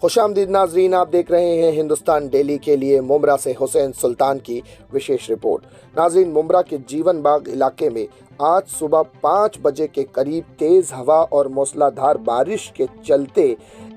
खुशामदीद नाजरीन, आप देख रहे हैं हिंदुस्तान डेली के लिए मुमरा से हुसैन सुल्तान की विशेष रिपोर्ट। नाजरीन, मुमरा के जीवन बाग इलाके में आज सुबह 5 बजे के करीब तेज हवा और मूसलाधार बारिश के चलते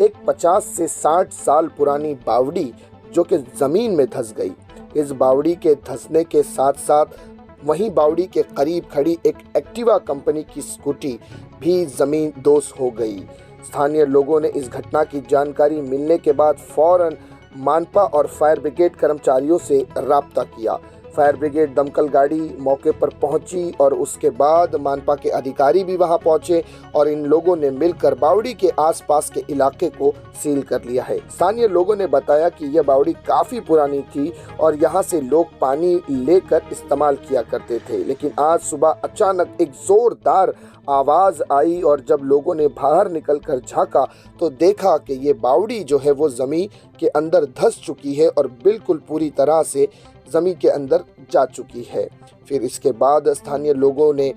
एक 50 से 60 साल पुरानी बावड़ी जो कि जमीन में धंस गई। इस बावड़ी के धंसने के साथ साथ वहीं बावड़ी के करीब खड़ी एक एक्टिवा कंपनी की स्कूटी भी जमीन दोष हो गई। स्थानीय लोगों ने इस घटना की जानकारी मिलने के बाद फौरन मानपा और फायर ब्रिगेड कर्मचारियों से राब्ता किया। फायर ब्रिगेड दमकल गाड़ी मौके पर पहुंची और उसके बाद मानपा के अधिकारी भी वहां पहुंचे और इन लोगों ने मिलकर बावड़ी के आसपास के इलाके को सील कर लिया है। स्थानीय लोगों ने बताया कि यह बावड़ी काफी पुरानी थी और यहां से लोग पानी लेकर इस्तेमाल किया करते थे, लेकिन आज सुबह अचानक एक जोरदार आवाज आई और जब लोगों ने बाहर निकलकर झांका तो देखा कि ये बावड़ी जो है वो जमीन के अंदर धंस चुकी है और बिल्कुल पूरी तरह से जमीन के अंदर जा चुकी है। फिर इसके बाद स्थानीय लोगों ने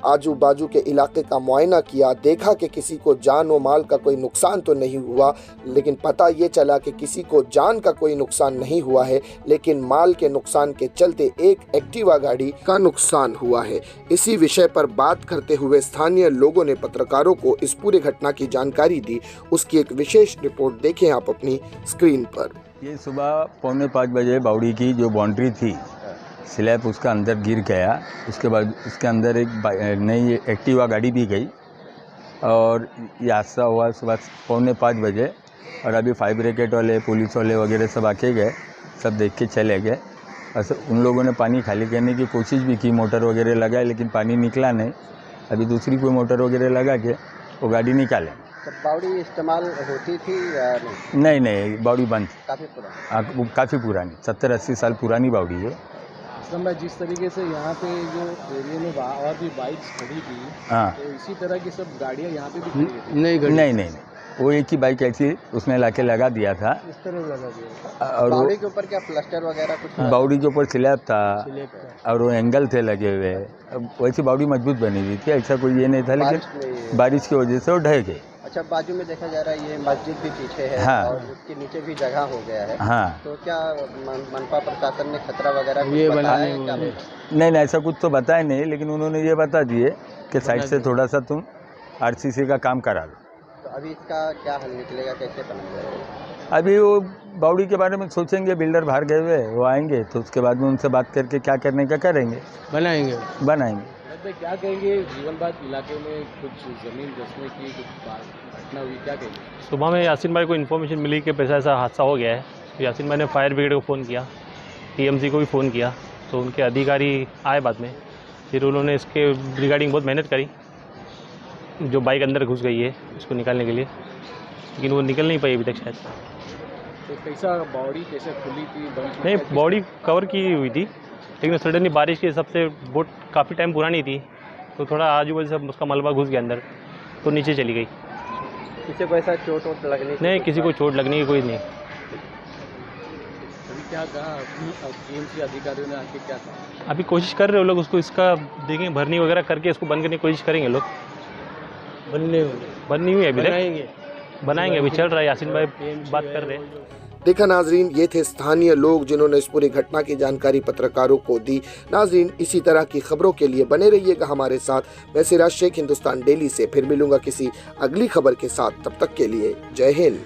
आजू बाजू के इलाके का मुआयना किया, देखा कि किसी को जान व माल का कोई नुकसान तो नहीं हुआ, लेकिन पता ये चला कि किसी को जान का कोई नुकसान नहीं हुआ है, लेकिन माल के नुकसान के चलते एक एक्टिवा गाड़ी का नुकसान हुआ है। इसी विषय पर बात करते हुए स्थानीय लोगों ने पत्रकारों को इस पूरे घटना की जानकारी दी। उसकी एक विशेष रिपोर्ट देखें आप अपनी स्क्रीन पर। ये सुबह 4:45 बजे बावड़ी की जो बाउंड्री थी स्लैब उसका अंदर गिर गया। उसके बाद उसके अंदर एक नई एक्टिवा गाड़ी भी गई और ये हादसा हुआ सुबह 4:45 बजे। और अभी फायर ब्रिगेड वाले पुलिस वाले वगैरह सब आके गए, सब देख के चले गए। ऐसे उन लोगों ने पानी खाली करने की कोशिश भी की, मोटर वगैरह लगाए, लेकिन पानी निकला नहीं। अभी दूसरी कोई मोटर वगैरह लगा के वो गाड़ी निकाले। बावड़ी इस्तेमाल होती थी या नहीं? नहीं, बावड़ी बंद, काफ़ी पुरानी 70-80 साल पुरानी बावड़ी है। भाई, जिस तरीके से यहाँ पे जो एरिया में और भी बाइक्स खड़ी थी, हाँ, तो इसी तरह की सब गाड़ियाँ यहाँ पे भी खड़ी थी? नहीं, वो एक ही बाइक ऐसी उसने लाके लगा दिया था। इस तरह लगा दिया। और बावड़ी के ऊपर क्या प्लास्टर वगैरह कुछ? बावड़ी के ऊपर स्लैब था और वो एंगल थे लगे हुए। वैसी बावड़ी मजबूत बनी हुई थी, ऐसा कोई ये नहीं था, लेकिन बारिश की वजह से वो ढह गई। अच्छा, बाजू में देखा जा रहा है ये मस्जिद भी पीछे है, हाँ, और उसके नीचे भी जगह हो गया है। हाँ, तो क्या मनपा प्रशासन ने खतरा वगैरह ये बताया? नहीं, ऐसा कुछ तो बताया नहीं, लेकिन उन्होंने ये बता दिए कि साइड से थोड़ा सा तुम आरसीसी का काम करा लो। तो अभी इसका क्या हल निकलेगा, कैसे बनाएंगे? अभी वो बावड़ी के बारे में सोचेंगे, बिल्डर बाहर गए हुए वो आएंगे तो उसके बाद में उनसे बात करके क्या करने का करेंगे, बनाएंगे। क्या कहेंगे, जीवन बाग इलाके में कुछ ज़मीन धंसने की कुछ घटना हुई, क्या कहेंगे? सुबह में यासीन भाई को इन्फॉर्मेशन मिली कि ऐसा हादसा हो गया है। तो यासीन भाई ने फायर ब्रिगेड को फ़ोन किया, टीएमसी को भी फ़ोन किया, तो उनके अधिकारी आए बाद में। फिर उन्होंने इसके रिगार्डिंग बहुत मेहनत करी। जो बाइक अंदर घुस गई है उसको निकालने के लिए, लेकिन वो निकल नहीं पाई अभी तक शायद। तो कैसा बॉडी कैसे खुली थी, बंद? नहीं, बॉडी कवर की हुई थी, लेकिन सडनली बारिश के हिसाब से बोट काफ़ी टाइम पुरानी थी, तो थोड़ा आजू बाजू से उसका मलबा घुस गया अंदर, तो नीचे चली गई। किसी को ऐसा चोट वोट लगने? नहीं, किसी को चोट लगने की कोई नहीं। अभी क्या कहा टीएमसी अधिकारियों ने, आके क्या कहा? अभी कोशिश कर रहे हो लोग, उसको इसका देखेंगे, भरनी वगैरह करके इसको बंद करने की कोशिश करेंगे लोग। बंद नहीं हुई अभी तक, बनाएंगे, अभी चल रहा है। यासीन भाई बात कर रहे हैं। देखा नाजरीन, ये थे स्थानीय लोग जिन्होंने इस पूरी घटना की जानकारी पत्रकारों को दी। नाजरीन, इसी तरह की खबरों के लिए बने रहिएगा हमारे साथ। मैं सिराज शेख, हिंदुस्तान डेली से फिर मिलूंगा किसी अगली खबर के साथ। तब तक के लिए जय हिंद।